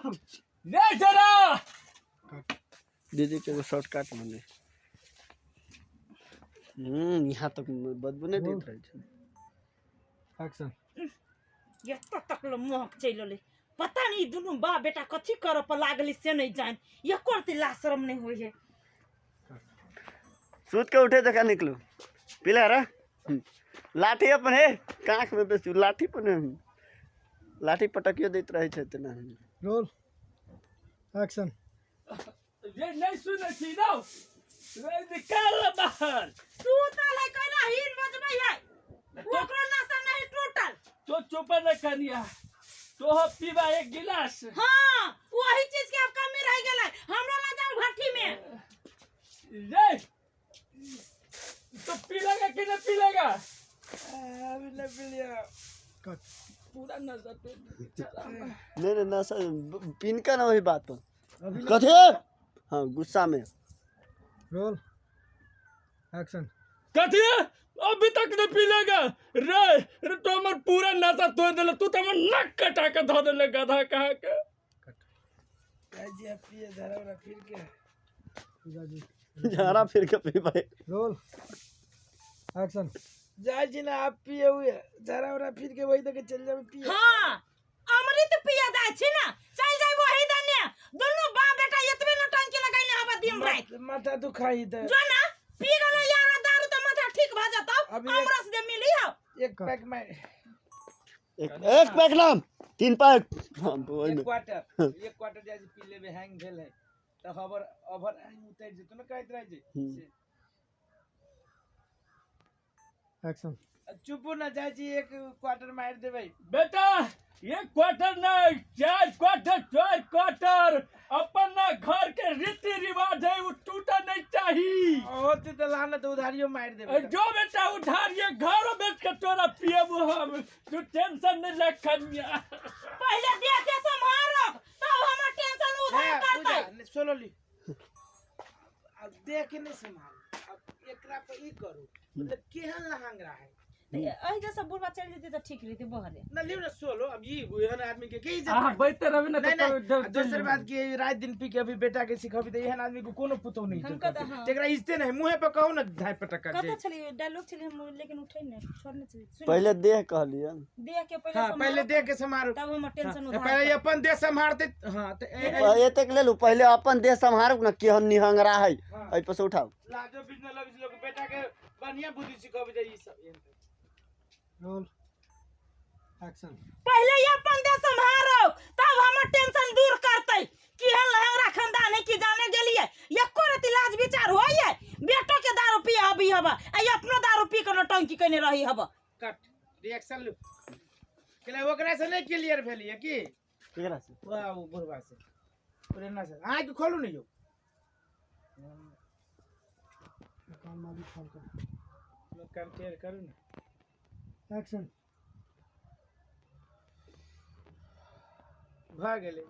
ले जरा दीदी के शॉर्टकट माने यहाँ तक बदबू नहीं देत रहे छै एक्शन यत्ता तक ल महक चैलले पता नहीं दुनु बा बेटा कथी कर पर लागली से नहीं जान ये करते ला शर्म नहीं होई है। सूत के उठे देखा निकलो पिला रा लाठी अपन है कांख में बेसू लाठी पर लाठी पटकियो देत रहे छै तना रोल एक्शन ये नहीं सुने छी ना रे निकाल बाहर तू ताले कहला हीर बजबै है ओकरो नशा नहीं टूटल तो चुप न करिया तो पीवा एक गिलास हां वही चीज के अब कमी रह गेलै हमरा ना जाओ भट्टी में ये तो पी लेगा कि नहीं पी लेगा अभी नहीं पी लिया कट पूरा नशा तो नहीं नशा पिन का ना वही बात अभी कथे हाँ गुस्सा में रोल एक्शन कथी अभी तक नहीं पी लेगा रे रे तो हमर पूरा नशा तोड़ देले तू तो हमर नक कटा के धो देले गधा कहा के जी आप पिए धरा फिर के जी झारा फिर के पी भाई रोल एक्शन जाय जी ना आप पिए हुए धरा फिर के वही तक चल जावे पिए हां अमृत पिया जाय छी ना चल जाय वही दने दोनों बा बेटा इतने न टंकी लगाइले हवा दिन रात माथा दुखाई त जो ना पी गलो यार दारू तो माथा ठीक भ जाता अमरस दे मिली हो एक पैक में एक पैक नाम 3 पैक हाँ वही में एक क्वार्टर जाय पी लेबे हैंग भेल है त खबर ओवर हैंग उतर जेतो न कहत रह जे एक्शन चुप ना जाय जी एक क्वार्टर मार देबे बेटा ये क्वार्टर नहीं 4 क्वार्टर अपन ना घर के रीति रिवाज है वो टूटा नहीं चाहिए होते त लानत उधारियो मार देबे जो बेटा उधार ये घरों बेच के तोरा पिए वो हम तू टेंशन नहीं ले कन्या पहले दे के संभालो तब हमर टेंशन उधार करतै सुनो ली अब देख नहीं संभाल अब एकरा पे ई करू मतलब केहन लहंग रहा है एही जैसा बुढ़वा चल जेते त ठीक रहते बहरे ना लियो ना सोलो अब ई एहन आदमी के के इज्जत हां बैठते रहबे ना नहीं नहीं दूसरी बात की रात दिन पी के अभी बेटा के सिखाबी त एहन आदमी को कोनो पुतो नहीं हमका त हां तेकरा इज्जत नहीं मुंह पे कहू ना धाय पटका कत दे छली डायलॉग छली हम लेकिन उठै नहीं छोड़ने छली पहले देह कहलिए देख के पहले हां पहले देख के समारो तब हम टेंशन उधार पहले अपन देश संभालते हां तो ये तक ले लो पहले अपन देह संभारू ना केहन निहंगरा है आई पर से उठाओ लाजो बिजनेस लोग बेटा के बढ़िया बुद्धि सिखाबी दे ई सब रोल एक्शन पहले ये अपन दे संभारो तब हमर टेंशन दूर करतै कि है लहंगरा खानदान है कि जाने गेलिए एको रति लाज विचार होइए बेटो के दारू पिए हबी हबा आ अपनो दारू पी के नटंकी कने रही हबा कट रिएक्शन लो केला ओकरा से नहीं क्लियर भेलिए की केकरा से वाह वो बुढ़वा से प्रेरणा से आँख खोलू नहीं जो काम मालिक कॉल कर लोग काम क्लियर करू ना एक्शन भाग गेले